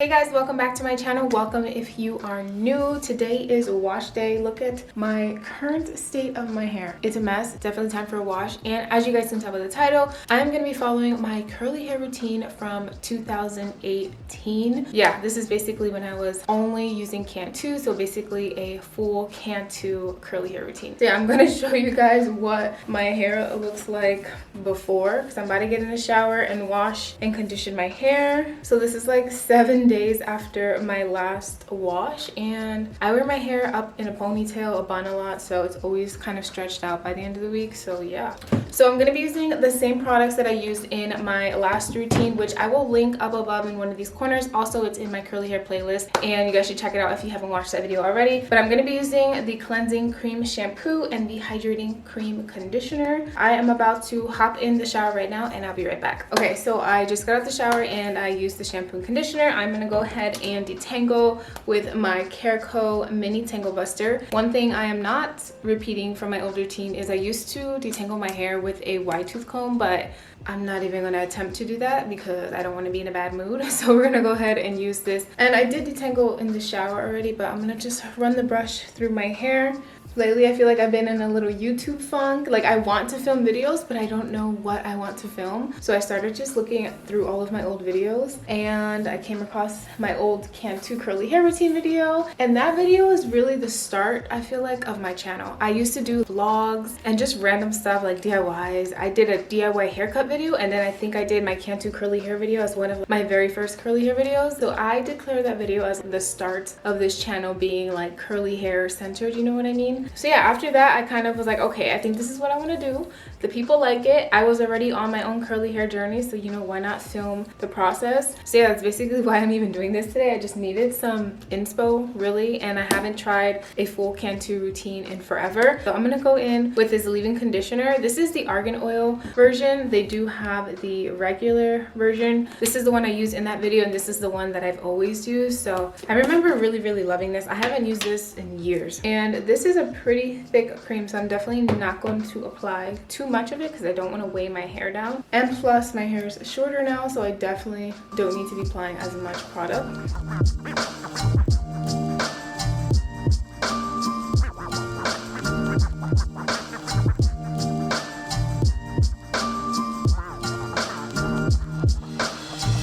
Hey guys, welcome back to my channel. Welcome if you are new. Today is wash day. Look at my current state of my hair. It's a mess. It's definitely time for a wash. And as you guys can tell by the title, I'm going to be following my curly hair routine from 2018. Yeah, this is basically when I was only using Cantu. So basically a full Cantu curly hair routine. So yeah, I'm going to show you guys what my hair looks like before, because I'm about to get in the shower and wash and condition my hair. So this is like 7 days after my last wash, and I wear my hair up in a ponytail, a bun a lot, so it's always kind of stretched out by the end of the week. So yeah, so I'm going to be using the same products that I used in my last routine, which I will link up above in one of these corners. Also, it's in my curly hair playlist, and you guys should check it out if you haven't watched that video already. But I'm going to be using the cleansing cream shampoo and the hydrating cream conditioner. I am about to hop in the shower right now, and I'll be right back. Okay, so I just got out the shower and I used the shampoo and conditioner. I'm going to go ahead and detangle with my Caraco mini tangle buster. One thing I am not repeating from my old routine is I used to detangle my hair with a wide tooth comb, but I'm not even going to attempt to do that because I don't want to be in a bad mood. So we're going to go ahead and use this. And I did detangle in the shower already, but I'm going to just run the brush through my hair. Lately, I feel like I've been in a little YouTube funk. Like, I want to film videos, but I don't know what I want to film. So I started just looking through all of my old videos, and I came across my old Cantu curly hair routine video. And that video is really the start, I feel like, of my channel. I used to do vlogs and just random stuff like DIYs. I did a DIY haircut video, and then I think I did my Cantu curly hair video as one of my very first curly hair videos. So I declare that video as the start of this channel being like curly hair centered, you know what I mean? So yeah, after that, I kind of was like, okay, I think this is what I want to do. The people like it. I was already on my own curly hair journey, so you know, why not film the process? So yeah, that's basically why I'm even doing this today. I just needed some inspo, really, and I haven't tried a full Cantu routine in forever. So I'm gonna go in with this leave-in conditioner. This is the argan oil version. They do have the regular version. This is the one I used in that video, and this is the one that I've always used. So I remember really loving this. I haven't used this in years, and this is a pretty thick cream, so I'm definitely not going to apply too much of it because I don't want to weigh my hair down. And plus, my hair is shorter now, so I definitely don't need to be applying as much product.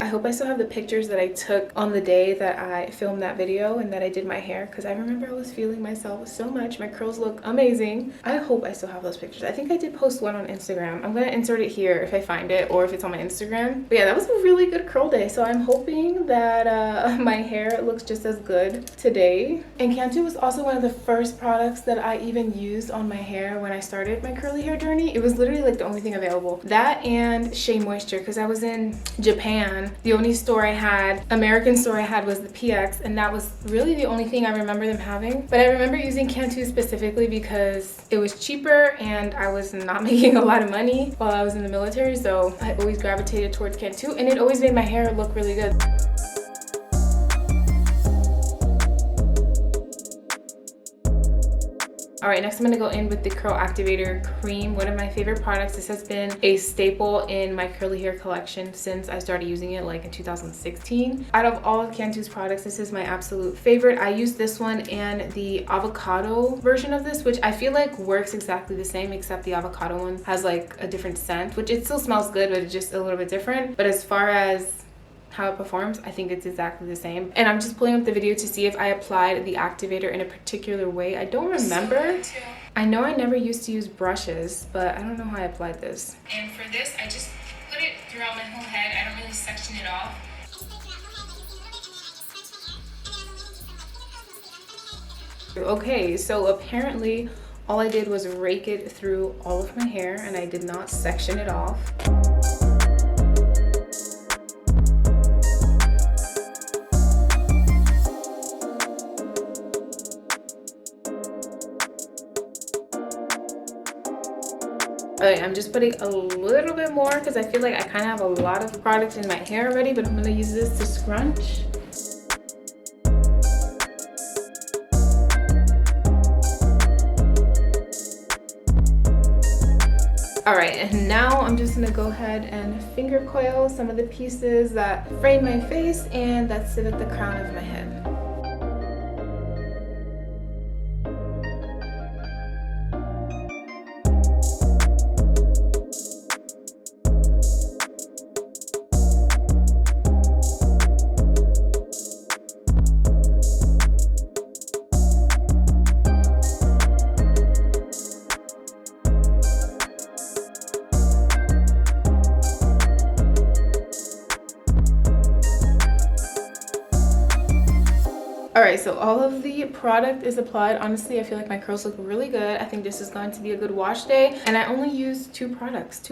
I hope I still have the pictures that I took on the day that I filmed that video and that I did my hair, because I remember I was feeling myself so much. My curls look amazing. I hope I still have those pictures. I think I did post one on Instagram. I'm going to insert it here if I find it, or if it's on my Instagram. But yeah, that was a really good curl day, so I'm hoping that my hair looks just as good today. And Cantu was also one of the first products that I even used on my hair when I started my curly hair journey. It was literally like the only thing available. That and Shea Moisture, because I was in Japan. The only store I had, American store I had, was the PX, and that was really the only thing I remember them having. But I remember using Cantu specifically because it was cheaper and I was not making a lot of money while I was in the military, so I always gravitated towards Cantu, and it always made my hair look really good. All right, next I'm gonna go in with the Curl Activator Cream, one of my favorite products. This has been a staple in my curly hair collection since I started using it like in 2016. Out of all of Cantu's products, this is my absolute favorite. I use this one and the avocado version of this, which I feel like works exactly the same, except the avocado one has like a different scent, which it still smells good, but it's just a little bit different. But as far as how it performs, I think it's exactly the same. And I'm just pulling up the video to see if I applied the activator in a particular way. I don't remember. I know I never used to use brushes, but I don't know how I applied this. And for this, I just put it throughout my whole head. I don't really section it off. Okay, so apparently all I did was rake it through all of my hair, and I did not section it off. Okay, I'm just putting a little bit more because I feel like I kind of have a lot of product in my hair already, but I'm going to use this to scrunch. All right, and now I'm just gonna go ahead and finger coil some of the pieces that frame my face and that sit at the crown of my head. Alright, so all of the product is applied. Honestly, I feel like my curls look really good. I think this is going to be a good wash day. And I only use two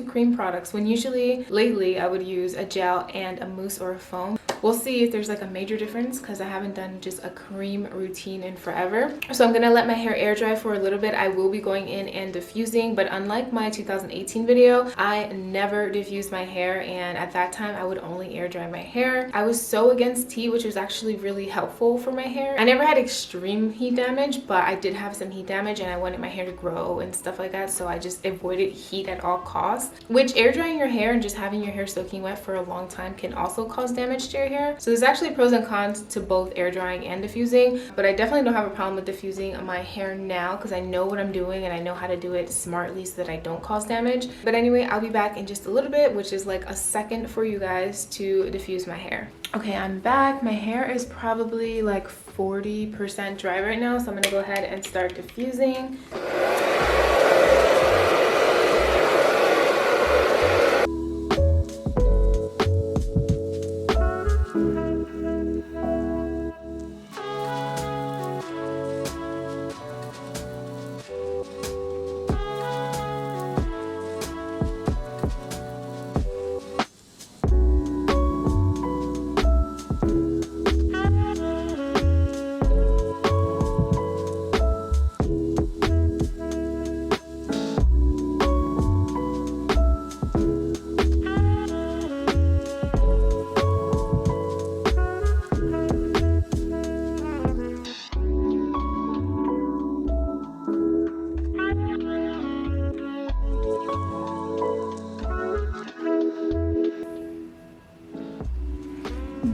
cream products, when usually lately I would use a gel and a mousse or a foam. We'll see if there's like a major difference because I haven't done just a cream routine in forever. So I'm gonna let my hair air dry for a little bit. I will be going in and diffusing, but unlike my 2018 video, I never diffused my hair, and at that time I would only air dry my hair. I was so against heat, which was actually really helpful for my hair. I never had extreme heat damage, but I did have some heat damage and I wanted my hair to grow and stuff like that, so I just avoided heat at all costs, which air drying your hair and just having your hair soaking wet for a long time can also cause damage to your hair. So there's actually pros and cons to both air drying and diffusing, but I definitely don't have a problem with diffusing my hair now because I know what I'm doing and I know how to do it smartly so that I don't cause damage. But anyway, I'll be back in just a little bit, which is like a second for you guys to diffuse my hair. Okay, I'm back. My hair is probably like 40% dry right now, so I'm gonna go ahead and start diffusing.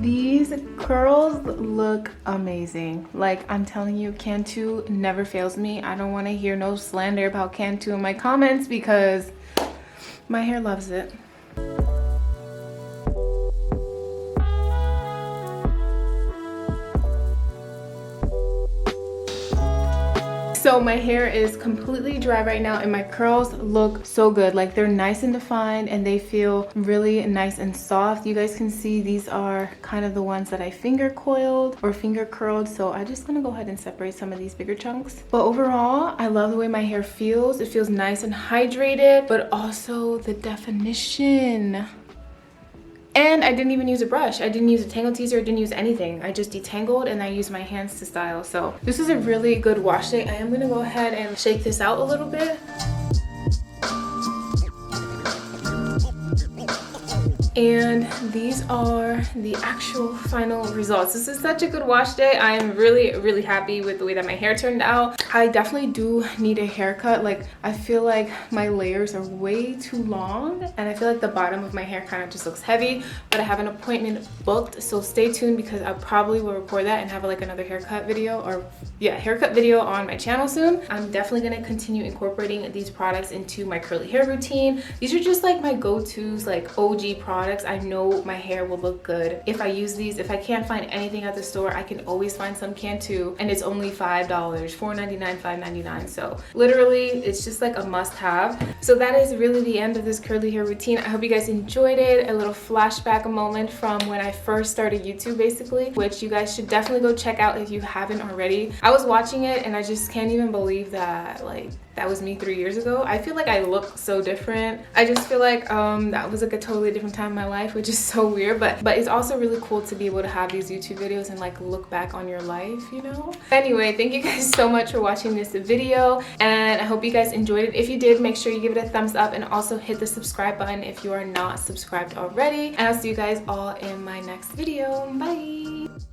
These curls look amazing. Like, I'm telling you, Cantu never fails me. I don't want to hear no slander about Cantu in my comments because my hair loves it. So my hair is completely dry right now and my curls look so good. Like, they're nice and defined and they feel really nice and soft. You guys can see these are kind of the ones that I finger coiled or finger curled. So I'm just gonna go ahead and separate some of these bigger chunks. But overall, I love the way my hair feels. It feels nice and hydrated, but also the definition. And I didn't even use a brush. I didn't use a tangle teaser. I didn't use anything. I just detangled and I used my hands to style. So this is a really good wash day. I am gonna go ahead and shake this out a little bit. And these are the actual final results. This is such a good wash day. I am really happy with the way that my hair turned out. I definitely do need a haircut. Like, I feel like my layers are way too long and I feel like the bottom of my hair kind of just looks heavy, but I have an appointment booked, so stay tuned because I probably will record that and have like another haircut video, or yeah, haircut video on my channel soon. I'm definitely gonna continue incorporating these products into my curly hair routine. These are just like my go-tos, like OG products. I know my hair will look good if I use these. If I can't find anything at the store, I can always find some Cantu, and it's only $5, $4.99, $5.99. So literally, it's just like a must-have. So that is really the end of this curly hair routine. I hope you guys enjoyed it. A little flashback moment from when I first started YouTube, basically, which you guys should definitely go check out if you haven't already. I was watching it and I just can't even believe that, like, that was me 3 years ago. I feel like I look so different. I just feel like that was like a totally different time in my life, which is so weird, but it's also really cool to be able to have these YouTube videos and like look back on your life, you know? Anyway, thank you guys so much for watching this video, and I hope you guys enjoyed it. If you did, make sure you give it a thumbs up and also hit the subscribe button if you are not subscribed already, and I'll see you guys all in my next video. Bye!